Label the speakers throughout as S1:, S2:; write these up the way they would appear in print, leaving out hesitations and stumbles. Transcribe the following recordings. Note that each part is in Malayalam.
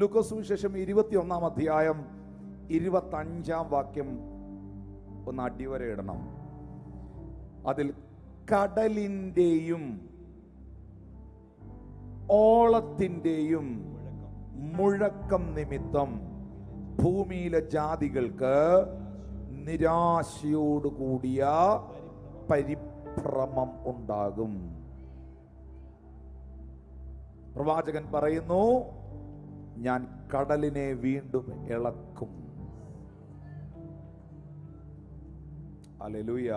S1: ലൂക്കോസ് സുവിശേഷം 21 അധ്യായം 25 വാക്യം ഒന്ന് അടിവരയിടണം. അതിൽ കടലിന്റെയും ഓളത്തിന്റെയും മുഴക്കം നിമിത്തം ഭൂമിയിലെ ജാതികൾക്ക് നിരാശയോടുകൂടിയ പരിഭ്രമം ഉണ്ടാകും. പ്രവാചകൻ പറയുന്നു, ഞാൻ കടലിനെ വീണ്ടും ഇളക്കും. ഹല്ലേലൂയ.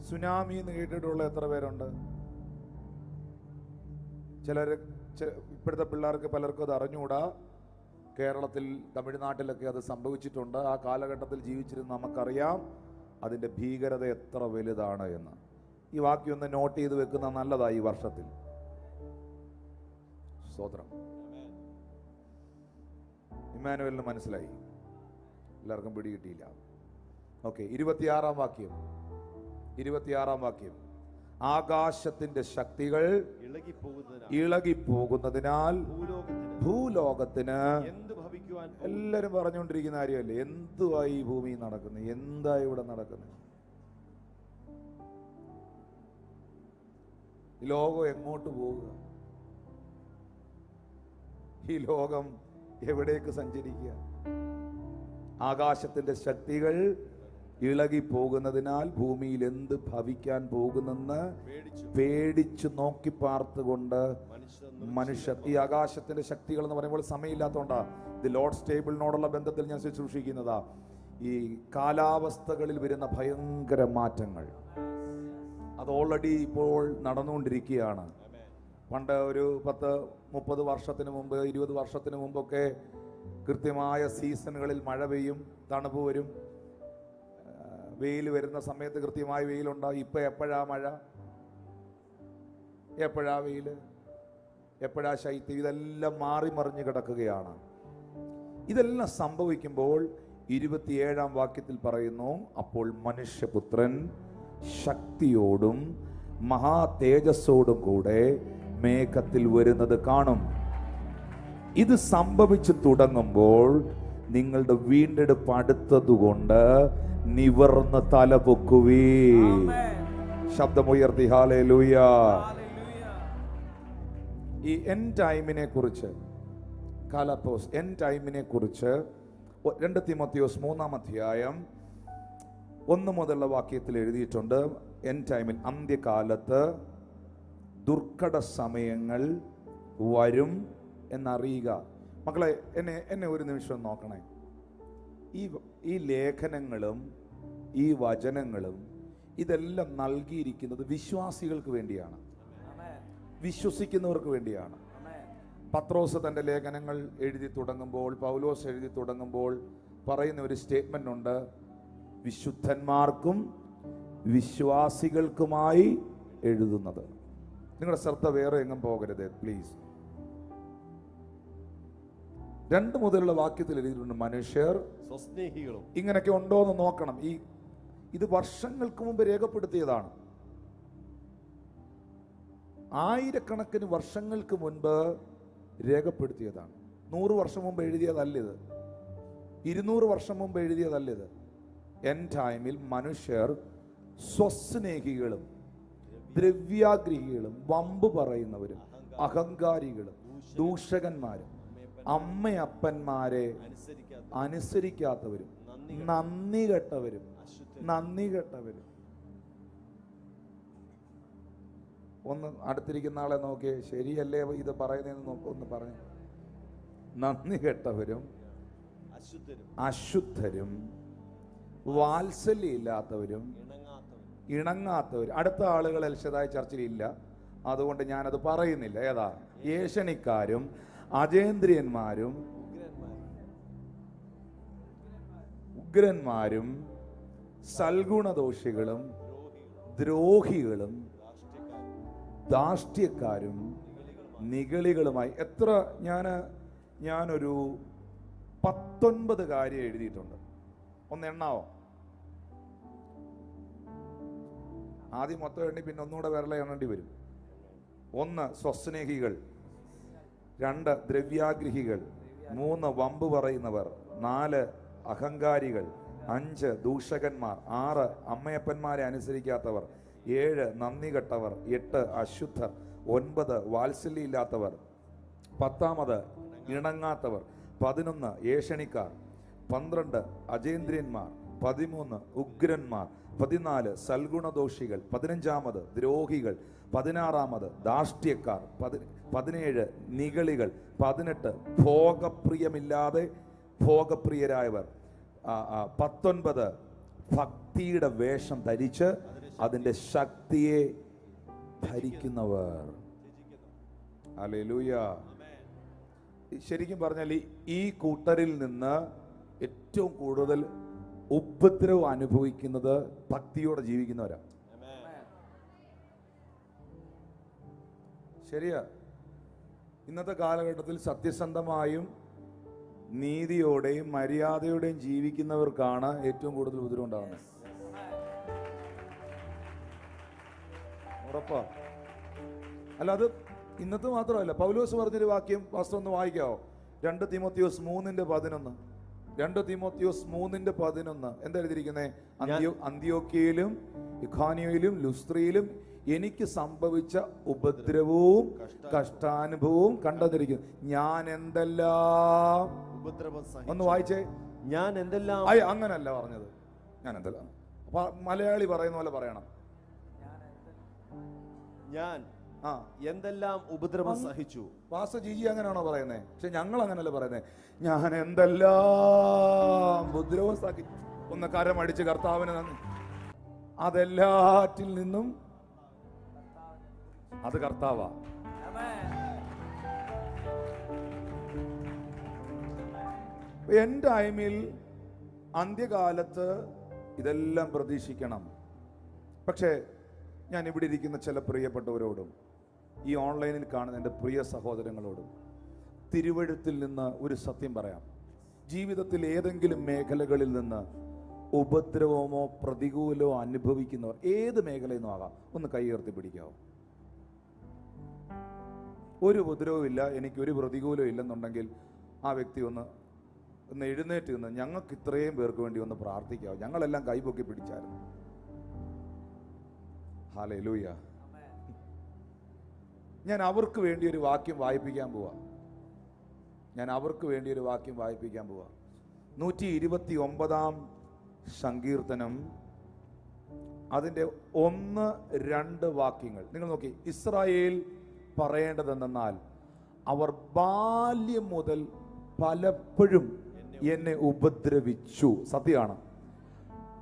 S1: സുനാമി എന്ന് കേട്ടിട്ടുള്ള എത്ര പേരുണ്ട്? ഇപ്പോഴത്തെ പിള്ളേർക്ക് പലർക്കും അത് അറിഞ്ഞുകൂടാ. കേരളത്തിൽ, തമിഴ്നാട്ടിലൊക്കെ അത് സംഭവിച്ചിട്ടുണ്ട്. ആ കാലഘട്ടത്തിൽ ജീവിച്ചിരുന്ന നമുക്കറിയാം അതിൻ്റെ ഭീകരത എത്ര വലുതാണ് എന്ന്. ഈ വാക്യം ഒന്ന് നോട്ട് ചെയ്ത് വെക്കുന്ന നല്ലതായി ഈ വർഷത്തിൽ. സ്തോത്രം. ഇമ്മാനുവലിന് മനസ്സിലായി, എല്ലാവർക്കും പിടികിട്ടിയില്ല. ഓക്കെ, 26 വാക്യം. ആകാശത്തിന്റെ ശക്തികൾ ഇളകിപ്പോകുന്നതിനാൽ ഭൂലോകത്തിന് എല്ലാരും പറഞ്ഞുകൊണ്ടിരിക്കുന്ന കാര്യമല്ലേ, എന്തുവായി ഈ ഭൂമി നടക്കുന്നത്, എന്താ ഇവിടെ നടക്കുന്നത്, ഈ ലോകം എങ്ങോട്ട് പോവുക, ഈ ലോകം എവിടേക്ക് സഞ്ചരിക്കുക? ആകാശത്തിന്റെ ശക്തികൾ ഇളകിപ്പോകുന്നതിനാൽ ഭൂമിയിൽ എന്ത് ഭവിക്കാൻ പോകുന്നെന്ന് പേടിച്ചു നോക്കി പാർത്തുകൊണ്ട് മനുഷ്യർ. ഈ ആകാശത്തിന്റെ ശക്തികൾ എന്ന് പറയുമ്പോൾ സമയമില്ലാത്തതുകൊണ്ടാ ദി ലോർഡ്സ് ടേബിളിനോടുള്ള ബന്ധത്തിൽ ഞാൻ ശുശ്രൂഷിക്കുന്നതാ. ഈ കാലാവസ്ഥകളിൽ വരുന്ന ഭയങ്കര മാറ്റങ്ങൾ അത് ഓൾറെഡി ഇപ്പോൾ നടന്നുകൊണ്ടിരിക്കുകയാണ്. പണ്ട് ഒരു 10-30 വർഷത്തിന് മുമ്പ്, 20 വർഷത്തിന് മുമ്പൊക്കെ കൃത്യമായ സീസണുകളിൽ മഴ പെയ്യും, തണുപ്പ് വരും, വെയിൽ വരുന്ന സമയത്ത് കൃത്യമായ വെയിലുണ്ടാവും. ഇപ്പം എപ്പോഴാ മഴ, എപ്പോഴാ വെയിൽ, എപ്പോഴാ ശൈത്യം, ഇതെല്ലാം മാറി മറിഞ്ഞ് കിടക്കുകയാണ്. ഇതെല്ലാം സംഭവിക്കുമ്പോൾ 27 വാക്യത്തിൽ പറയുന്നു, അപ്പോൾ മനുഷ്യപുത്രൻ ശക്തിയോടും മഹാ തേജസ്സോടും കൂടെ മേഘത്തിൽ വരുന്നത് കാണും. ഇത് സംഭവിച്ചു തുടങ്ങുമ്പോൾ നിങ്ങളുടെ വീണ്ടെടുപ്പ് അടുത്തതുകൊണ്ട് നിവർന്ന് തല പൊക്കുവീൻ. ശബ്ദമുയർത്തി ഹല്ലേലൂയ. ഈ എൻ ടൈമിനെ കുറിച്ച്, കാലപ്പോസ് എൻ ടൈമിനെ കുറിച്ച് 2 തിമോത്തിയോസ് 3 അധ്യായം 1 മുതലുള്ള വാക്യത്തിൽ എഴുതിയിട്ടുണ്ട്. എൻ ടൈമിൽ, അന്ത്യകാലത്ത് ദുർഘട സമയങ്ങൾ വരും എന്നറിയുക. മക്കളെ, എന്നെ ഒരു നിമിഷം നോക്കണേ. ഈ ലേഖനങ്ങളും ഈ വചനങ്ങളും ഇതെല്ലാം നൽകിയിരിക്കുന്നത് വിശ്വാസികൾക്ക് വേണ്ടിയാണ്, വിശ്വസിക്കുന്നവർക്ക് വേണ്ടിയാണ്. പത്രോസ് തൻ്റെ ലേഖനങ്ങൾ എഴുതി തുടങ്ങുമ്പോൾ, പൗലോസ് എഴുതി തുടങ്ങുമ്പോൾ പറയുന്ന ഒരു സ്റ്റേറ്റ്മെന്റ് ഉണ്ട്, വിശുദ്ധന്മാർക്കും വിശ്വാസികൾക്കുമായി എഴുതുന്നത്. നിങ്ങളുടെ ശ്രദ്ധ വേറെ എങ്ങും പോകരുത് പ്ലീസ്. 2 മുതലുള്ള വാക്യത്തിൽ എഴുതിയിട്ടുണ്ട്, മനുഷ്യർ സ്വസ്നേഹികളും. ഇങ്ങനെയൊക്കെ ഉണ്ടോ എന്ന് നോക്കണം. ഇത് വർഷങ്ങൾക്ക് മുമ്പ് രേഖപ്പെടുത്തിയതാണ്. ആയിരക്കണക്കിന് വർഷങ്ങൾക്ക് മുൻപ് രേഖപ്പെടുത്തിയതാണ്. 100 വർഷം മുമ്പ് എഴുതിയതല്ലിത്, 200 വർഷം മുമ്പ് എഴുതിയതല്ലിത്. എൻ ടൈമിൽ മനുഷ്യർ സ്വസ്നേഹികളും ദ്രവ്യാഗ്രഹികളും വമ്പ് പറയുന്നവരും അഹങ്കാരികളും ദൂഷകന്മാരും അമ്മയപ്പന്മാരെ അനുസരിക്കാത്തവരും നന്ദി കെട്ടവരും. ഒന്ന് അടുത്തിരിക്കുന്ന ആളെ നോക്കിയേ, ശരിയല്ലേ ഇത് പറയുന്നതെന്ന് ഒന്ന് പറഞ്ഞു. നന്ദി കെട്ടവരും അശുദ്ധരും വാത്സല്യം ഇല്ലാത്തവരും ഇണങ്ങാത്തവരും. അടുത്ത ആളുകൾ എൽഷദായ ചർച്ചിലില്ല, അതുകൊണ്ട് ഞാനത് പറയുന്നില്ല. ഏതാ? ഏഷണിക്കാരും അജേന്ദ്രിയന്മാരും ഉഗ്രന്മാരും സൽഗുണദോഷികളും ദ്രോഹികളും ധാർഷ്ട്യക്കാരും നിഗളികളുമായി. എത്ര ഞാനൊരു 19 കാര്യം എഴുതിയിട്ടുണ്ട്. ഒന്ന് എണ്ണാവോ? ആദ്യം മൊത്തം എണ്ണി പിന്നെ ഒന്നുകൂടെ വിരല എണ്ണേണ്ടി വരും. 1, സ്വസ്നേഹികൾ. 2 ദ്രവ്യാഗ്രഹികൾ, 3 വമ്പ് പറയുന്നവർ, 4 അഹങ്കാരികൾ, 5 ദൂഷകന്മാർ, 6 അമ്മയപ്പന്മാരെ അനുസരിക്കാത്തവർ, 7 നന്ദി കെട്ടവർ, 8 അശുദ്ധർ, 9 വാത്സല്യമില്ലാത്തവർ, 10 ഇണങ്ങാത്തവർ, 11 ഏഷണിക്കാർ, 12 അജേന്ദ്രിയന്മാർ, 13 ഉഗ്രന്മാർ, 14 സൽഗുണദോഷികൾ, 15 ദ്രോഹികൾ, 16 ധാർഷ്ട്യക്കാർ, 17 നിഗളികൾ, 18 ഭോഗപ്രിയരായവർ, 19 ഭക്തിയുടെ വേഷം ധരിച്ച് അതിന്റെ ശക്തിയെ ധരിക്കുന്നവർ. ഹല്ലേലൂയ. ശരിക്കും പറഞ്ഞാൽ ഈ കൂട്ടരിൽ നിന്ന് ഏറ്റവും കൂടുതൽ ഉപദ്രവം അനുഭവിക്കുന്നത് ഭക്തിയോടെ ജീവിക്കുന്നവരാ. ശരിയാ. ഇന്നത്തെ കാലഘട്ടത്തിൽ സത്യസന്ധമായും നീതിയോടെയും മര്യാദയോടെയും ജീവിക്കുന്നവർക്കാണ് ഏറ്റവും കൂടുതൽ ഉപദ്രവം ഉണ്ടാകുന്നത്. ഉറപ്പാ. അല്ല, അത് ഇന്നത്തെ മാത്രമല്ല. പൗലോസ് പറഞ്ഞൊരു വാക്യം വാസ്തവം ഒന്ന് വായിക്കാവോ? 2 തീമോത്തിയോസ് 3:11. 2 തീമോത്തിയോസ് 3:11 എന്താ എഴുതിയിരിക്കുന്നത്? അന്ത്യോക്യയിലും ഇഖാനിയയിലും ലുസ്ത്രയിലും എനിക്ക് സംഭവിച്ച ഉപദ്രവവും കഷ്ടാനുഭവവും കണ്ടെന്നിരിക്കുന്നു. ഞാൻ എന്തെല്ലാം ഉപദ്രവം, ഒന്ന് വായിച്ചേ. ഞാൻ എന്തെല്ലാം, അങ്ങനല്ല പറഞ്ഞത്. ഞാൻ എന്തെല്ലാം, മലയാളി പറയുന്ന പോലെ പറയണം. ഞാൻ എന്തെല്ലാം ഉപദ്രവം സഹിച്ചു. പാസ്റ്റർ ജിജി അങ്ങനെയാണോ പറയുന്നത്? പക്ഷെ ഞങ്ങൾ അങ്ങനല്ല പറയുന്നത്. ഞാൻ എന്തെല്ലാം ഉപദ്രവം സഹിച്ചു. ഒന്ന് കരമടിച്ച് കർത്താവിന് നന്ദി. അതെല്ലാറ്റിൽ നിന്നും അത് കർത്താവാ. എൻ ടൈമിൽ അന്ത്യകാലത്ത് ഇതെല്ലാം പ്രതീക്ഷിക്കണം. പക്ഷേ ഞാൻ ഇവിടെ ഇരിക്കുന്ന ചില പ്രിയപ്പെട്ടവരോടും ഈ ഓൺലൈനിൽ കാണുന്ന എൻ്റെ പ്രിയ സഹോദരങ്ങളോടും തിരുവഴുത്തിൽ നിന്ന് ഒരു സത്യം പറയാം. ജീവിതത്തിൽ ഏതെങ്കിലും മേഖലകളിൽ നിന്ന് ഉപദ്രവമോ പ്രതികൂലമോ അനുഭവിക്കുന്നവർ, ഏത് മേഖലയിൽ നിന്നും ആകാം, ഒന്ന് കൈ ഉയർത്തി പിടിക്കാവോ? ഒരു ഉപദ്രവവും ഇല്ല, എനിക്കൊരു പ്രതികൂലവും ഇല്ലെന്നുണ്ടെങ്കിൽ ആ വ്യക്തി ഒന്ന് എഴുന്നേറ്റ് നിന്ന് ഞങ്ങൾക്ക് ഇത്രയും പേർക്ക് വേണ്ടി ഒന്ന് പ്രാർത്ഥിക്കാവോ? ഞങ്ങളെല്ലാം കൈപൊക്കി പിടിച്ചായിരുന്നു. ഹല്ലേലൂയ. ഞാൻ അവർക്ക് വേണ്ടി ഒരു വാക്യം വായിപ്പിക്കാൻ പോവാ. 129 സങ്കീർത്തനം അതിൻ്റെ 1-2 വാക്യങ്ങൾ നിങ്ങൾ നോക്കി. ഇസ്രായേൽ പറയേണ്ടതെന്നാൽ അവർ ബാല്യം മുതൽ പലപ്പോഴും എന്നെ ഉപദ്രവിച്ചു. സത്യമാണ്.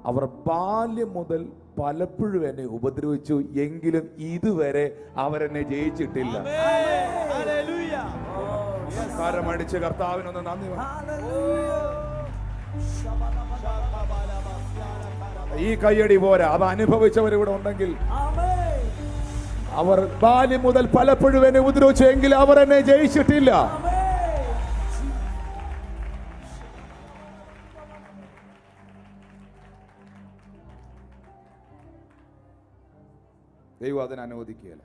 S1: അവർ ബാല്യം മുതൽ പലപ്പോഴും എന്നെ ഉപദ്രവിച്ചു, എങ്കിലും ഇതുവരെ അവരെന്നെ ജയിച്ചിട്ടില്ല. കരമടിച്ച് കർത്താവിനൊന്ന് നന്ദി. ഈ കയ്യടി പോരാ, അത് അനുഭവിച്ചവരിവിടെ ഉണ്ടെങ്കിൽ. അവർ ബാല്യം മുതൽ പലപ്പോഴും എന്നെ ഉപദ്രവിച്ചു, എങ്കിലും അവർ എന്നെ ജയിച്ചിട്ടില്ല. ദൈവം അതിനെ അനുവദിക്കുകയില്ല.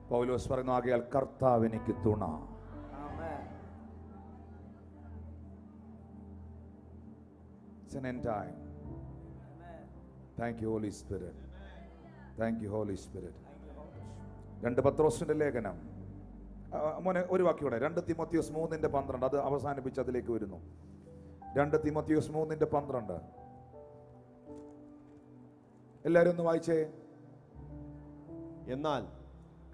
S1: പൗലോസ് പറയുന്നു, ആകയാൽ കർത്താവ് എനിക്ക് തുണ. It's an end time. Thank you Holy Spirit. Thank you Holy Spirit. 2 പത്രോസിന്റെ ലേഖനം, മോനെ ഒരു വാക്യോടെ, 2 തീമോത്തിയോസ് 3:12. അത് അവസാനിപ്പിച്ച് അതിലേക്ക് വരുന്നു. 2 തീമോത്തിയോസ് 3:12 എല്ലാവരും ഒന്ന് വായിച്ചേ. എന്നാൽ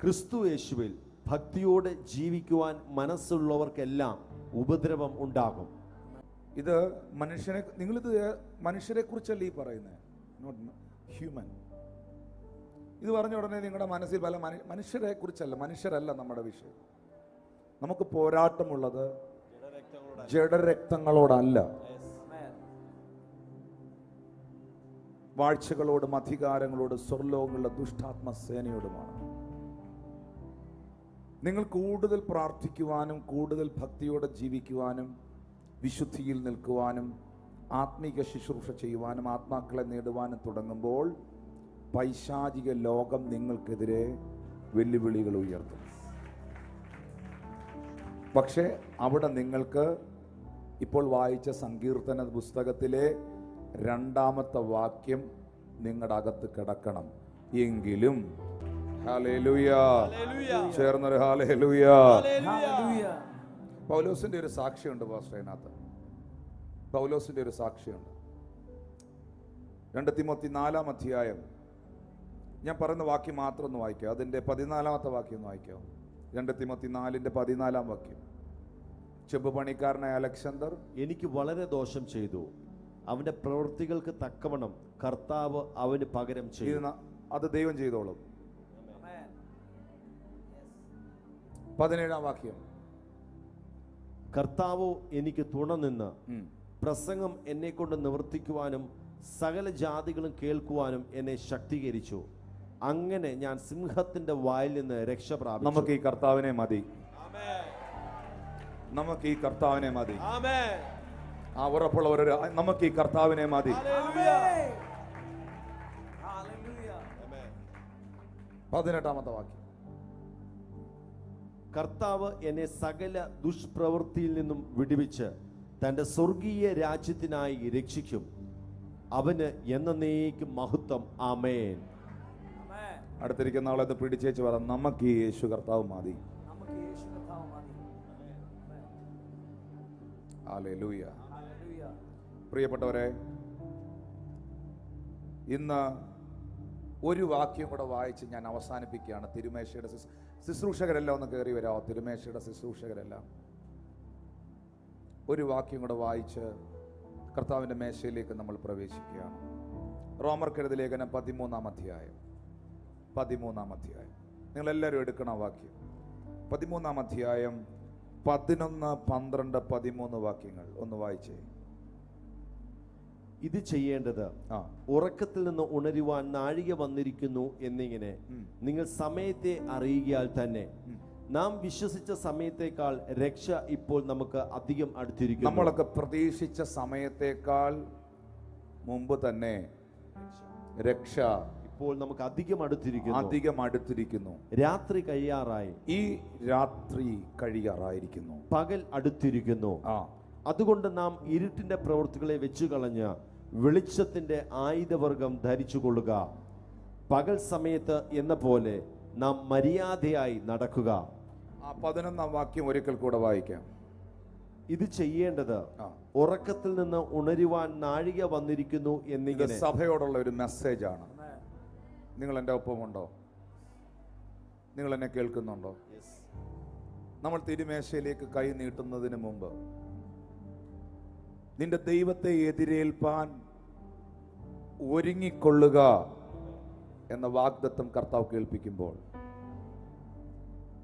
S1: ക്രിസ്തു യേശുവിൽ ഭക്തിയോടെ ജീവിക്കുവാൻ മനസ്സുള്ളവർക്കെല്ലാം ഉപദ്രവം ഉണ്ടാകും. ഇത് മനുഷ്യനെ, നിങ്ങളിത് മനുഷ്യരെ കുറിച്ചല്ല ഈ പറയുന്നത്, നോട്ട് ഹ്യൂമൻ. ഇത് പറഞ്ഞ ഉടനെ നിങ്ങളുടെ മനസ്സിൽ പല മനുഷ്യരെ കുറിച്ചല്ല, മനുഷ്യരല്ല നമ്മുടെ വിഷയം. നമുക്ക് പോരാട്ടമുള്ളത് ജഡരക്തങ്ങളോടല്ല, വാഴ്ചകളോടും അധികാരങ്ങളോടും സ്വർലോകങ്ങളുടെ ദുഷ്ടാത്മസേനയോടുമാണ്. നിങ്ങൾ കൂടുതൽ പ്രാർത്ഥിക്കുവാനും കൂടുതൽ ഭക്തിയോടെ ജീവിക്കുവാനും വിശുദ്ധിയിൽ നിൽക്കുവാനും ആത്മീക ശുശ്രൂഷ ചെയ്യുവാനും ആത്മാക്കളെ നേടുവാനും തുടങ്ങുമ്പോൾ പൈശാചിക ലോകം നിങ്ങൾക്കെതിരെ വെല്ലുവിളികൾ ഉയർത്തും. പക്ഷേ അവിടെ നിങ്ങൾക്ക് ഇപ്പോൾ വായിച്ച സങ്കീർത്തന പുസ്തകത്തിലെ 2-ാമത്തെ വാക്യം നിങ്ങളുടെ അകത്ത് കിടക്കണം. എങ്കിലും ഹല്ലേലൂയ, ചേർന്നൊരു ഹല്ലേലൂയ. പൗലോസിന്റെ ഒരു സാക്ഷിയുണ്ട് പാസ്റ്റർ, അതിനകത്ത് പൗലോസിന്റെ ഒരു സാക്ഷിയുണ്ട്. 2 തിമോത്തി 4-ാം അധ്യായം, ഞാൻ പറയുന്ന വാക്യം മാത്രം ഒന്ന് വായിക്കാം. അതിന്റെ 14-ാമത്തെ വാക്യം ഒന്ന് വായിക്കാം. 2 തിമോത്തി 4-ന്റെ 14-ാം വാക്യം. ചെമ്പ് പണിക്കാരനായ അലക്സാണ്ടർ
S2: എനിക്ക് വളരെ ദോഷം ചെയ്തു, അവന്റെ പ്രവൃത്തികൾക്ക് തക്കവണ്ണം കർത്താവ് അവന് പകരം ചെയ്യും.
S1: അത് ദൈവം ചെയ്തോളും. 17-ാം വാക്യം.
S2: കർത്താവ് എനിക്ക് തുണ നിന്ന് പ്രസംഗം എന്നെ കൊണ്ട് നിവർത്തിക്കുവാനും സകല ജാതികളും കേൾക്കുവാനും എന്നെ ശക്തീകരിച്ചു. അങ്ങനെ ഞാൻ സിംഹത്തിന്റെ വായിൽ നിന്ന് രക്ഷ പ്രാപിച്ചു.
S1: നമുക്ക് ഈ കർത്താവിനെ മതി, നമുക്ക് ഈ കർത്താവിനെ മതി. ആ ഉറപ്പുള്ളവരൊരു നമുക്ക് ഈ കർത്താവിനെ മതി. 18-ാമത്തെ വാക്യം.
S2: കർത്താവ് എന്നെ സകല ദുഷ്പ്രവൃത്തിയിൽ നിന്നും വിടുവിച്ച് തന്റെ സ്വർഗീയ രാജ്യത്തിനായി രക്ഷിക്കും. അവന് എന്നേക്കും മഹത്വം. ആമേൻ.
S1: അടുത്തിരിക്കുന്ന ആളെ പിടിച്ചേച്ച് പറ, നമുക്ക് ഈ യേശു കർത്താവ് മതി. ഹല്ലേലൂയ. പ്രിയപ്പെട്ടവരെ, ഇന്ന് ഒരു വാക്യം കൂടെ വായിച്ച് ഞാൻ അവസാനിപ്പിക്കുകയാണ്. തിരുമേശയുടെ ശുശ്രൂഷകരെല്ലാം ഒന്ന് കയറി വരാമോ? തിരുമേശയുടെ ശുശ്രൂഷകരെല്ലാം ഒരു വാക്യം കൂടെ വായിച്ച് കർത്താവിൻ്റെ മേശയിലേക്ക് നമ്മൾ പ്രവേശിക്കുകയാണ്. റോമർക്കെഴുതിയ ലേഖനം 13-ാം അധ്യായം. നിങ്ങളെല്ലാവരും എടുക്കണം വാക്യം. 13-ാം അധ്യായം 11, 12, 13 വാക്യങ്ങൾ ഒന്ന് വായിച്ചേ.
S2: ഇത് ചെയ്യേണ്ടത് ഉറക്കത്തിൽ നിന്ന് ഉണരുവാൻ നാഴിക വന്നിരിക്കുന്നു എന്നിങ്ങനെ നിങ്ങൾ സമയത്തെ അറിയുകയാൽ തന്നെ നാം വിശ്വസിച്ച സമയത്തേക്കാൾ രക്ഷ ഇപ്പോൾ നമുക്ക് അധികം അടുത്തിരിക്കുന്നു.
S1: നമ്മളൊക്കെ പ്രതീക്ഷിച്ച സമയത്തേക്കാൾ മുമ്പ് തന്നെ രക്ഷ ഇപ്പോൾ നമുക്ക് അധികം അടുത്തിരിക്കുന്നു.
S2: രാത്രി കഴിയാറായി,
S1: ഈ രാത്രി കഴിയാറായിരിക്കുന്നു,
S2: പകൽ അടുത്തിരിക്കുന്നു. അതുകൊണ്ട് നാം ഇരുട്ടിന്റെ പ്രവൃത്തികളെ വെച്ചു കളഞ്ഞ് വെളിച്ചത്തിന്റെ ആയുധവർഗം ധരിച്ചുകൊള്ളുക. പകൽ സമയത്ത് എന്ന പോലെ നാം മര്യാദയായി നടക്കുക.
S1: 11-ാം വാക്യം ഒരിക്കൽ കൂടെ വായിക്കാം.
S2: ഇത് ചെയ്യേണ്ടത് ഉറക്കത്തിൽ നിന്ന് ഉണരുവാൻ നാഴിക വന്നിരിക്കുന്നു എന്നിങ്ങനെ.
S1: സഭയോടുള്ള ഒരു മെസ്സേജ് ആണ്. നിങ്ങൾ എൻ്റെ ഒപ്പമുണ്ടോ? നിങ്ങൾ എന്നെ കേൾക്കുന്നുണ്ടോ? നമ്മൾ തിരുമേശയിലേക്ക് കൈ നീട്ടുന്നതിന് മുമ്പ് നിന്റെ ദൈവത്തെ എതിരേൽപ്പാൻ ഒരുങ്ങിക്കൊള്ളുക എന്ന വാഗ്ദത്തം കർത്താവ് കേൾപ്പിക്കുമ്പോൾ,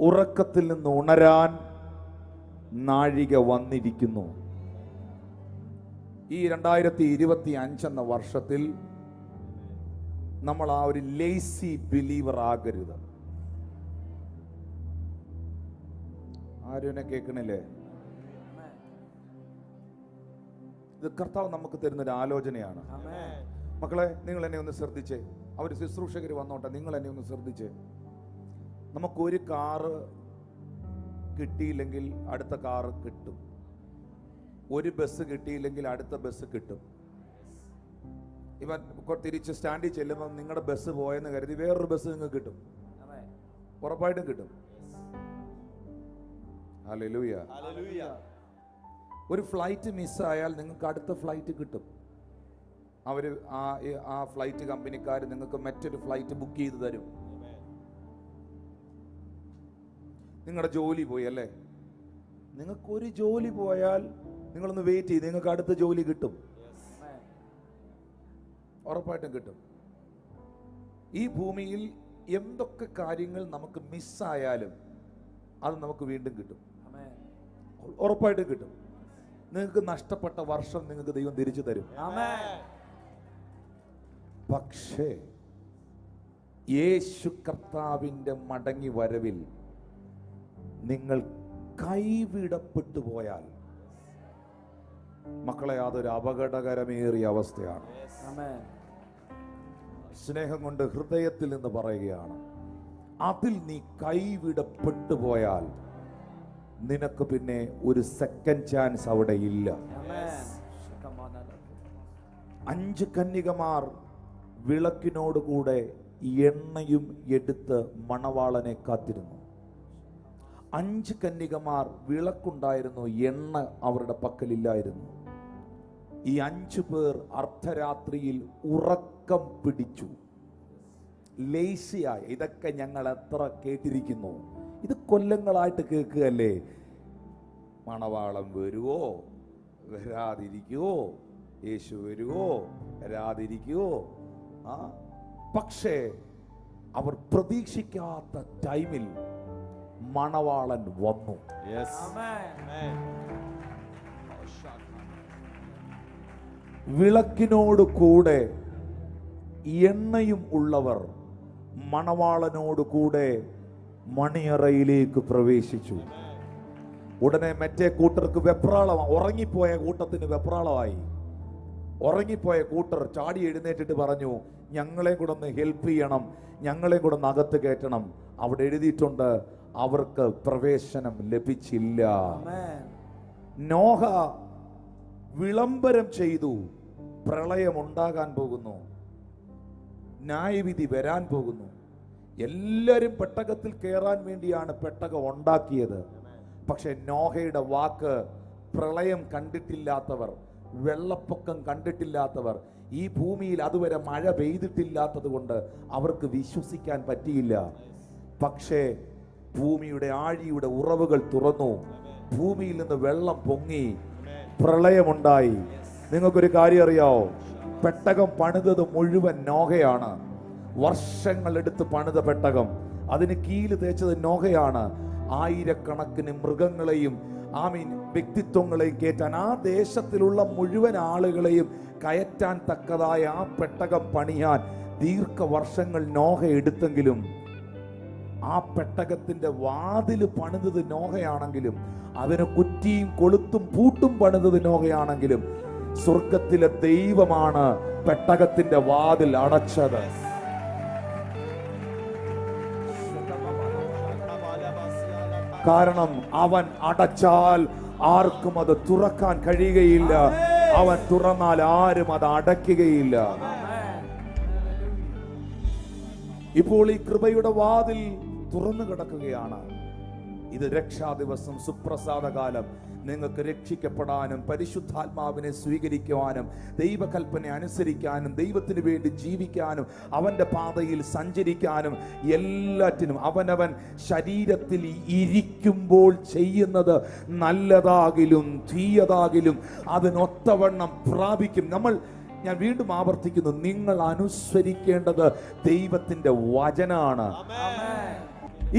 S1: ഉറക്കത്തിൽ നിന്ന് ഉണരാൻ നാഴിക വന്നിരിക്കുന്നു. ഈ 2025 എന്ന വർഷത്തിൽ നമ്മൾ ആ ഒരു ലേസി ബിലീവർ ആകരുത്. ആരും എന്നെ കേൾക്കണില്ലേ? ഇത് കർത്താവ് നമുക്ക് തരുന്നൊരു ആലോചനയാണ്. മക്കളെ, നിങ്ങൾ എന്നെ ഒന്ന് ശ്രദ്ധിച്ചേ. അവർ ശുശ്രൂഷകർ വന്നോട്ടെ, നിങ്ങൾ എന്നെ ഒന്ന് ശ്രദ്ധിച്ചേ. നമുക്കൊരു കാറ് കിട്ടിയില്ലെങ്കിൽ അടുത്ത കാറ് കിട്ടും. ഒരു ബസ് കിട്ടിയില്ലെങ്കിൽ അടുത്ത ബസ് കിട്ടും. ഇവൻ തിരിച്ച് സ്റ്റാൻഡിൽ ചെല്ലുമ്പോൾ നിങ്ങളുടെ ബസ് പോയെന്ന് കരുതി വേറൊരു ബസ് നിങ്ങൾക്ക് കിട്ടും, ഉറപ്പായിട്ടും കിട്ടും. ഹല്ലേലൂയ. ഒരു ഫ്ലൈറ്റ് മിസ്സായാൽ നിങ്ങൾക്ക് അടുത്ത ഫ്ലൈറ്റ് കിട്ടും. അവർ ആ ഫ്ലൈറ്റ് കമ്പനിക്കാർ നിങ്ങൾക്ക് മറ്റൊരു ഫ്ലൈറ്റ് ബുക്ക് ചെയ്ത് തരും. നിങ്ങളുടെ ജോലി പോയി അല്ലേ? നിങ്ങൾക്കൊരു ജോലി പോയാൽ നിങ്ങളൊന്ന് വെയിറ്റ് ചെയ്ത് നിങ്ങൾക്ക് അടുത്ത ജോലി കിട്ടും, ഉറപ്പായിട്ടും കിട്ടും. ഈ ഭൂമിയിൽ എന്തൊക്കെ കാര്യങ്ങൾ നമുക്ക് മിസ്സായാലും അത് നമുക്ക് വീണ്ടും കിട്ടും, ഉറപ്പായിട്ടും കിട്ടും. നിങ്ങൾക്ക് നഷ്ടപ്പെട്ട വർഷം നിങ്ങൾക്ക് ദൈവം തിരിച്ചു തരും. പക്ഷേ യേശു കർത്താവിൻ്റെ മടങ്ങി വരവിൽ നിങ്ങൾ കൈവിടപ്പെട്ടു പോയാൽ മക്കളെ, അതൊരു അപകടകരമേറിയ അവസ്ഥയാണ്. സ്നേഹം കൊണ്ട് ഹൃദയത്തിൽ നിന്ന് പറയുകയാണ്, അതിൽ നീ കൈവിടപ്പെട്ടു പോയാൽ നിനക്ക് പിന്നെ ഒരു സെക്കൻഡ് ചാൻസ് അവിടെ ഇല്ല. 5 കന്യകമാർ വിളക്കിനോടുകൂടെ എണ്ണയും എടുത്ത് മണവാളനെ കാത്തിരുന്നു. 5 കന്യകമാർ വിളക്കുണ്ടായിരുന്നു, എണ്ണ അവരുടെ പക്കലില്ലായിരുന്നു. ഈ 5 പേർ അർദ്ധരാത്രിയിൽ ഉറക്കം പിടിച്ചു, ലേസിയായി. ഇതൊക്കെ ഞങ്ങൾ എത്ര കേട്ടിരിക്കുന്നു, ഇത് കൊല്ലങ്ങളായിട്ട് കേൾക്കുകയല്ലേ. മണവാളം വരുവോ വരാതിരിക്കുവോ, യേശു വരുവോ വരാതിരിക്കുവോ. പക്ഷേ അവർ പ്രതീക്ഷിക്കാത്ത ടൈമിൽ മണവാളൻ വന്നു. വിളക്കിനോട് കൂടെ എണ്ണയും ഉള്ളവർ മണവാളനോട് കൂടെ മണിയറയിലേക്ക് പ്രവേശിച്ചു. ഉടനെ മറ്റേ കൂട്ടർക്ക് വെപ്രാളം, ഉറങ്ങിപ്പോയ കൂട്ടത്തിന് വെപ്രാളമായി. ഉറങ്ങിപ്പോയ കൂട്ടർ ചാടി എഴുന്നേറ്റിട്ട് പറഞ്ഞു, ഞങ്ങളെ കൂടെ ഒന്ന് ഹെൽപ്പ് ചെയ്യണം, ഞങ്ങളെ കൂടെ ഒന്ന് അകത്ത് കയറ്റണം. അവിടെ എഴുതിയിട്ടുണ്ട്, അവർക്ക് പ്രവേശനം ലഭിച്ചില്ല. നോഹ വിളംബരം ചെയ്തു, പ്രളയം ഉണ്ടാകാൻ പോകുന്നു, ന്യായവിധി വരാൻ പോകുന്നു. എല്ലാവരും പെട്ടകത്തിൽ കയറാൻ വേണ്ടിയാണ് പെട്ടകം ഉണ്ടാക്കിയത്. പക്ഷെ നോഹയുടെ വാക്ക്, പ്രളയം കണ്ടിട്ടില്ലാത്തവർ, വെള്ളപ്പൊക്കം കണ്ടിട്ടില്ലാത്തവർ, ഈ ഭൂമിയിൽ അതുവരെ മഴ പെയ്തിട്ടില്ലാത്തത് കൊണ്ട് അവർക്ക് വിശ്വസിക്കാൻ പറ്റിയില്ല. പക്ഷേ ഭൂമിയുടെ ആഴിയുടെ ഉറവുകൾ തുറന്നു, ഭൂമിയിൽ നിന്ന് വെള്ളം പൊങ്ങി, പ്രളയമുണ്ടായി. നിങ്ങൾക്കൊരു കാര്യം അറിയാവോ? പെട്ടകം പണിതത് മുഴുവൻ നോഹയാണ്. വർഷങ്ങൾ എടുത്ത് പണിത പെട്ടകം, അതിന് കീല് തേച്ചത് നോഹയാണ്. ആയിരക്കണക്കിന് മൃഗങ്ങളെയും വ്യക്തിത്വങ്ങളെയും കയറ്റാൻ, ആ ദേശത്തിലുള്ള മുഴുവൻ ആളുകളെയും കയറ്റാൻ തക്കതായ ആ പെട്ടകം പണിയാൻ ദീർഘവർഷങ്ങൾ നോഹ എടുത്തെങ്കിലും, ആ പെട്ടകത്തിന്റെ വാതില് പണിതത് നോഹയാണെങ്കിലും, അതിന് കുറ്റിയും കൊളുത്തും പൂട്ടും പണിതത് നോഹയാണെങ്കിലും, സ്വർഗത്തിലെ ദൈവമാണ് പെട്ടകത്തിന്റെ വാതിൽ അടച്ചത്. കാരണം അവൻ അടച്ചാൽ ആർക്കും അത് തുറക്കാൻ കഴിയുകയില്ല, അവൻ തുറന്നാൽ ആരും അത് അടയ്ക്കുകയില്ല. ഇപ്പോൾ ഈ കൃപയുടെ വാതിൽ തുറന്നു കിടക്കുകയാണ്. ഇത് രക്ഷാ ദിവസം, സുപ്രസാദകാലം. നിങ്ങൾക്ക് രക്ഷിക്കപ്പെടാനും പരിശുദ്ധാത്മാവിനെ സ്വീകരിക്കുവാനും ദൈവകൽപ്പന അനുസരിക്കാനും ദൈവത്തിന് വേണ്ടി ജീവിക്കാനും അവന്റെ പാതയിൽ സഞ്ചരിക്കാനും എല്ലാറ്റിനും അവനവൻ ശരീരത്തിൽ ഇരിക്കുമ്പോൾ ചെയ്യുന്നത് നല്ലതാകിലും തീയതാകിലും അതിനൊത്തവണ്ണം പ്രാപിക്കും. ഞാൻ വീണ്ടും ആവർത്തിക്കുന്നു, നിങ്ങൾ അനുസരിക്കേണ്ടത് ദൈവത്തിന്റെ വചനാണ്.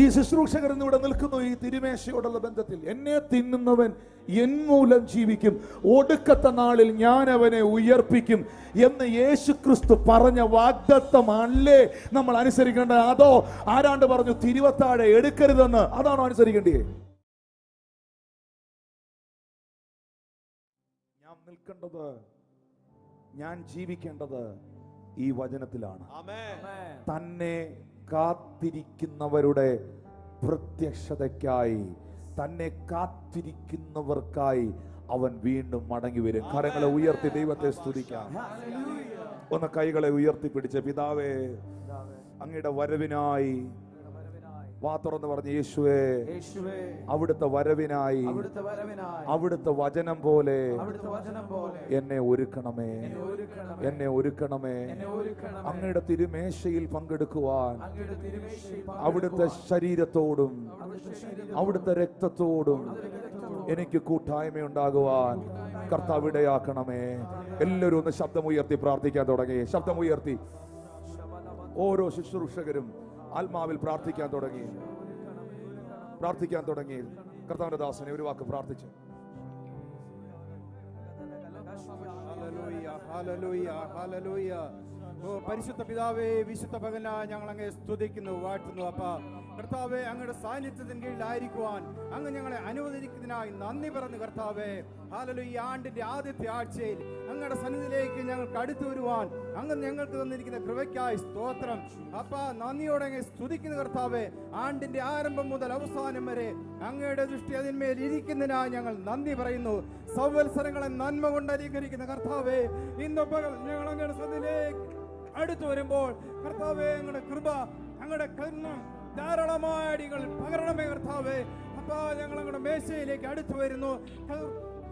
S1: ഈ ശുശ്രൂഷകർ ഇവിടെ നിൽക്കുന്നു, ഈ തിരുമേശയോടുള്ള ബന്ധത്തിൽ. എന്നെ തിന്നുന്നവൻ എൻ മൂലം ജീവിക്കും, ഒടുക്കത്തെ നാളിൽ ഞാൻ അവനെ ഉയർപ്പിക്കും എന്ന് യേശുക്രിസ്തു പറഞ്ഞ വാഗ്ദത്തമല്ലേ നമ്മൾ അനുസരിക്കേണ്ടത്? അതോ ആരാണ്ട് പറഞ്ഞു തിരുവത്താഴെ എടുക്കരുതെന്ന്, അതാണോ അനുസരിക്കേണ്ടത്? ഞാൻ നിൽക്കേണ്ടത്, ഞാൻ ജീവിക്കേണ്ടത് ഈ വചനത്തിലാണ്. തന്നെ കാത്തിരിക്കുന്നവരുടെ പ്രത്യക്ഷതയ്ക്കായി, തന്നെ കാത്തിരിക്കുന്നവർക്കായി അവൻ വീണ്ടും മടങ്ങി വരും. കരങ്ങളെ ഉയർത്തി ദൈവത്തെ സ്തുതിക്കാം. ഒന്ന് കൈകളെ ഉയർത്തി പിടിച്ച്, പിതാവേ അങ്ങയുടെ വരവിനായി, വാ തുറന്ന് പറഞ്ഞ്, യേശുവേ അവിടുത്തെ വരവിനായി, അവിടുത്തെ വചനം പോലെ എന്നെ ഒരുക്കണമേ, എന്നെ ഒരുക്കണമേ. അങ്ങയുടെ തിരുമേശയിൽ പങ്കെടുക്കുവാൻ, അവിടുത്തെ ശരീരത്തോടും അവിടുത്തെ രക്തത്തോടും എനിക്ക് കൂട്ടായ്മയുണ്ടാകുവാൻ കർത്താവ് ഇടയാക്കണമേ. എല്ലാവരും ഒന്ന് ശബ്ദമുയർത്തി പ്രാർത്ഥിക്കാൻ തുടങ്ങി. ശബ്ദമുയർത്തി ഓരോ ശുശ്രൂഷകരും ആത്മാവിൽ പ്രാർത്ഥിക്കാൻ തുടങ്ങി. കർത്താവിന്റെ ദാസനെ ഒരു വാക്ക് പ്രാർത്ഥിച്ചു.
S3: പരിശുദ്ധ പിതാവേ, വിശുദ്ധ പകല ഞങ്ങൾ അങ്ങേ സ്തുതിക്കുന്നു, വാഴ്ത്തുന്നു. അപ്പ കർത്താവെ അങ്ങയുടെ സാന്നിധ്യത്തിന് കീഴിലായിരിക്കുവാൻ അങ്ങ് ഞങ്ങളെ അനുവദിക്കുന്നതിനായി നന്ദി പറഞ്ഞു കർത്താവെ. ഹല്ലേലൂയ. ഈ ആണ്ടിന്റെ ആദ്യത്തെ ആഴ്ചയിൽ അങ്ങയുടെ സന്നിധിയിലേക്ക് ഞങ്ങൾക്ക് അടുത്തു വരുവാൻ അങ്ങ് ഞങ്ങൾക്ക് തന്നിരിക്കുന്ന കൃപയ്ക്കായി സ്തോത്രം. അപ്പാ നന്ദിയോടെ അങ്ങ് സ്തുതിക്കുന്ന കർത്താവെ. ആണ്ടിന്റെ ആരംഭം മുതൽ അവസാനം വരെ അങ്ങയുടെ ദൃഷ്ടി അതിന്മേൽ ഇരിക്കുന്നതിനായി ഞങ്ങൾ നന്ദി പറയുന്നു. സൗവത്സരങ്ങളെ നന്മ കൊണ്ട് അലങ്കരിക്കുന്ന കർത്താവെ, ഇന്ന് പകൽ ഞങ്ങൾ അങ്ങയുടെ സന്നിധിയിലേക്ക് അടുത്തു വരുമ്പോൾ കർത്താവെ അങ്ങയുടെ കൃപ അങ്ങയുടെ കരുണ ധാരാളമായ അടികൾ പകരണമേ കർത്താവേ. അപ്പാ ഞങ്ങൾ അങ്ങയുടെ മേശയിലേക്ക് അടുത്തു വരുന്നു.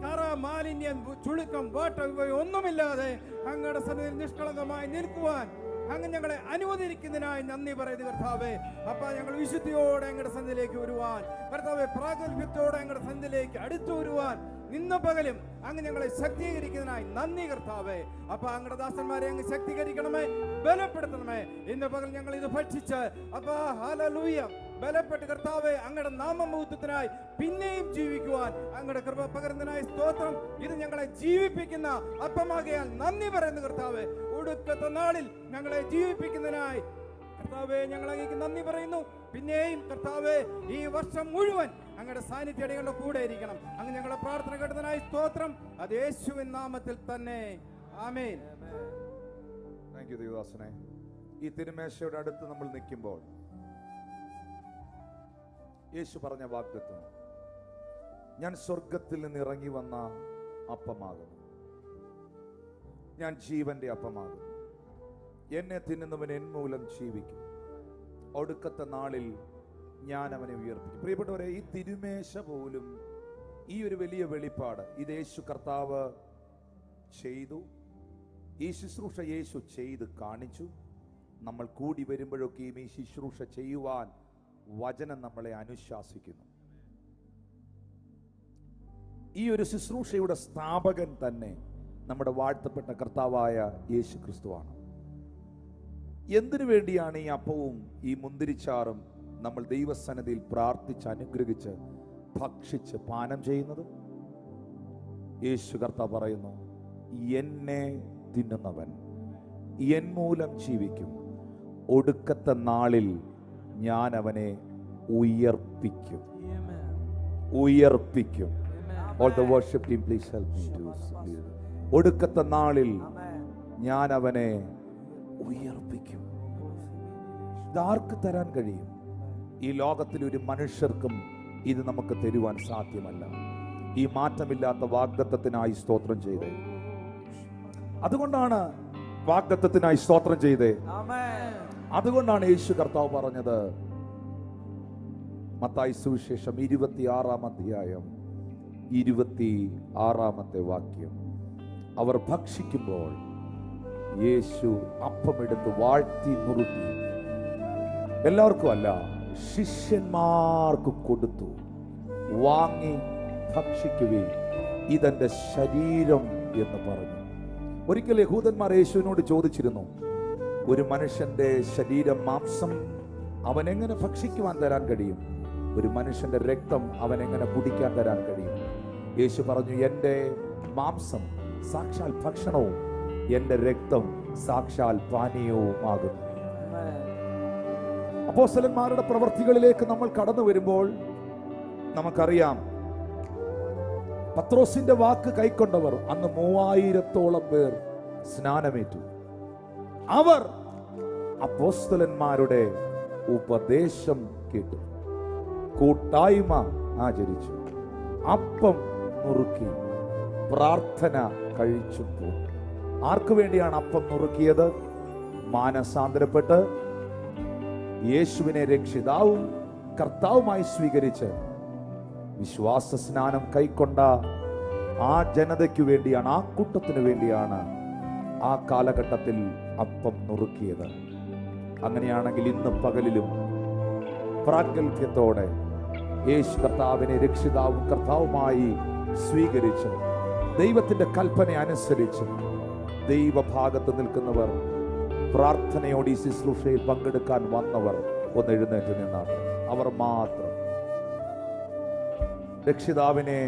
S3: കറ, മാലിന്യം, ചുളുക്കം, വാട്ട ഒന്നുമില്ലാതെ അങ്ങയുടെ സന്നിധിയിൽ നിഷ്കളങ്കമായി നിൽക്കുവാൻ അങ്ങ് ഞങ്ങളെ അനുവദിക്കുന്നതിനായി നന്ദി പറയുന്നു കർത്താവേ. അപ്പാ ഞങ്ങൾ വിശുദ്ധിയോടെ അങ്ങയുടെ സന്നിധിയിലേക്ക് വരുവാൻ കർത്താവെ, പ്രാഗൽഭ്യത്തോടെ അങ്ങയുടെ സന്നിധിയിലേക്ക് അടുത്തു വരുവാൻ ഇന്ന് പകലും അങ്ങ് ഞങ്ങളെ ശക്തീകരിക്കുന്നതിനായി നന്ദി കർത്താവേ. അപ്പൊ അങ്ങയുടെ ദാസന്മാരെ അങ്ങ് ശക്തീകരിക്കണമേ, ബലപ്പെടുത്തണമേ. ഇന്ന് പകൽ ഞങ്ങൾ ഇത് ഭക്ഷിച്ച് അപ്പാ ഹല്ലേലൂയ ബലപ്പെട്ട് കർത്താവേ അങ്ങയുടെ നാമമഹത്വത്തിനായി പിന്നെയും ജീവിക്കുവാൻ അങ്ങയുടെ കൃപ പകരുന്നതിനായി സ്തോത്രം. ഇത് ഞങ്ങളെ ജീവിപ്പിക്കുന്ന അപ്പമാകയാൽ നന്ദി പറയുന്നു കർത്താവേ. ഒടുക്കത്തെ നാളിൽ ഞങ്ങളെ ജീവിപ്പിക്കുന്നതിനായി കർത്താവേ ഞങ്ങൾ അങ്ങേക്ക് നന്ദി പറയുന്നു. പിന്നെയും കർത്താവേ ഈ വർഷം മുഴുവൻ അങ്ങയുടെ സാന്നിധ്യം ഞങ്ങളുടെ കൂടെ ഇരിക്കണം. അങ്ങ് ഞങ്ങളുടെ പ്രാർത്ഥന കേട്ടതിനായി സ്തോത്രം. അത് യേശുവിൻ നാമത്തിൽ തന്നെ. ആമേൻ.
S1: താങ്ക് യു ദേവദാസനെ. ഈ തിരുമേശയുടെ അടുത്ത് നമ്മൾ നിൽക്കുമ്പോൾ യേശു പറഞ്ഞ വാഗ്ദത്തം, ഞാൻ സ്വർഗത്തിൽ നിന്ന് ഇറങ്ങി വന്ന അപ്പമാകുന്നു, ഞാൻ ജീവന്റെ അപ്പമാകുന്നു, എന്നെ തിന്നുന്നവൻ എൻ മൂലം ജീവിക്കും, ഒടുക്കത്തെ നാളിൽ ഞാൻ അവനെ ഉയർപ്പിക്കും. പ്രിയപ്പെട്ടവരെ, ഈ തിരുമേശ പോലും ഈ ഒരു വലിയ വെളിപ്പാട് ഇത് യേശു കർത്താവ് ചെയ്തു. ഈ ശുശ്രൂഷ യേശു ചെയ്ത് കാണിച്ചു. നമ്മൾ കൂടി വരുമ്പോഴൊക്കെയും ഈ ശുശ്രൂഷ ചെയ്യുവാൻ വചനം നമ്മളെ അനുശാസിക്കുന്നു. ഈ ഒരു ശുശ്രൂഷയുടെ സ്ഥാപകൻ തന്നെ നമ്മുടെ വാഴ്ത്തപ്പെട്ട കർത്താവായ യേശു ക്രിസ്തുവാണ്. എന്തിനു വേണ്ടിയാണ് ഈ അപ്പവും ഈ മുന്തിരിച്ചാറും നമ്മൾ ദൈവസന്നിധിയിൽ പ്രാർത്ഥിച്ച് അനുഗ്രഹിച്ച് ഭക്ഷിച്ച് പാനം ചെയ്യുന്നത്? യേശു കർത്താവ് പറയുന്നു, എന്നെ തിന്നുന്നവൻ എൻ മൂലം ജീവിക്കും, ഒടുക്കത്തെ നാളിൽ ഞാൻ അവനെ ഉയർപ്പിക്കും. ഉയർപ്പിക്കും. All the worship team, please help me to lead. ഒടുക്കത്തെ നാളിൽ ഞാൻ അവനെ ഉയർപ്പിക്കും. ഇതാർക്ക് തരാൻ കഴിയും? ഈ ലോകത്തിൽ ഒരു മനുഷ്യർക്കും ഇത് നമുക്ക് തരുവാൻ സാധ്യമല്ല. ഈ മാറ്റമില്ലാത്ത വാഗ്ദത്തത്തിനായി സ്തോത്രം ചെയ്തേ. അതുകൊണ്ടാണ് വാഗ്ദത്തത്തിനായി സ്തോത്രം ചെയ്തേ. അതുകൊണ്ടാണ് യേശു കർത്താവ് പറഞ്ഞത്, മത്തായി സുവിശേഷം 26-ാം അധ്യായം 26-ാമത്തെ വാക്യം, അവർ ഭക്ഷിക്കുമ്പോൾ യേശു അപ്പമെടുത്ത് വാഴ്ത്തി നുറുക്കി, എല്ലാവർക്കും അല്ല, ശിഷ്യന്മാർക്ക് കൊടുത്തു, വാങ്ങി ഭക്ഷിക്കുവിൻ, ഇതെന്റെ ശരീരം എന്ന് പറഞ്ഞു. ഒരിക്കൽ യഹൂദന്മാർ യേശുവിനോട് ചോദിച്ചിരുന്നു, ഒരു മനുഷ്യന്റെ ശരീരം മാംസം അവൻ എങ്ങനെ ഭക്ഷിക്കുവാൻ തരാൻ കഴിയും? ഒരു മനുഷ്യന്റെ രക്തം അവൻ എങ്ങനെ കുടിക്കാൻ തരാൻ കഴിയും? യേശു പറഞ്ഞു, എൻ്റെ മാംസം സാക്ഷാൽ ഭക്ഷണവും എൻ്റെ രക്തം സാക്ഷാൽ പാനീയവും ആകുന്നു. അപ്പോസ്തലന്മാരുടെ പ്രവർത്തികളിലേക്ക് നമ്മൾ കടന്നു വരുമ്പോൾ നമുക്കറിയാം, പത്രോസിന്റെ വാക്ക് കൈക്കൊണ്ടവർ അന്ന് 3000-ഓളം പേർ സ്നാനമേറ്റു. അവർ അപ്പോസ്തലന്മാരുടെ ഉപദേശം കേട്ടു, കൂട്ടായ്മ ആചരിച്ചു, അപ്പം നുറുക്കി, പ്രാർത്ഥന കഴിച്ചു പോകും. ആർക്കു വേണ്ടിയാണ് അപ്പം നുറുക്കിയത്? മാനസാന്തരപ്പെട്ട് യേശുവിനെ രക്ഷിതാവും കർത്താവുമായി സ്വീകരിച്ച് വിശ്വാസ സ്നാനം കൈക്കൊണ്ട ആ ജനതയ്ക്ക് വേണ്ടിയാണ്, ആ കൂട്ടത്തിനു വേണ്ടിയാണ് ആ കാലഘട്ടത്തിൽ അപ്പം നുറുക്കിയത്. അങ്ങനെയാണെങ്കിൽ ഇന്ന് പകലിലും പ്രാഗൽഭ്യത്തോടെ യേശു കർത്താവിനെ രക്ഷിതാവും കർത്താവുമായി സ്വീകരിച്ച് ദൈവത്തിന്റെ കൽപ്പന അനുസരിച്ച് ദൈവഭാഗത്ത് നിൽക്കുന്നവർ, പ്രാർത്ഥനയോടെ ഈ ശുശ്രൂഷയിൽ പങ്കെടുക്കാൻ വന്നവർ ഒന്ന് എഴുന്നേറ്റ് നിന്നാണ്. അവർ മാത്രം രക്ഷിതാവിനെ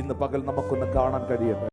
S1: ഇന്ന് പകൽ നമുക്കൊന്ന് കാണാൻ കഴിയട്ടെ.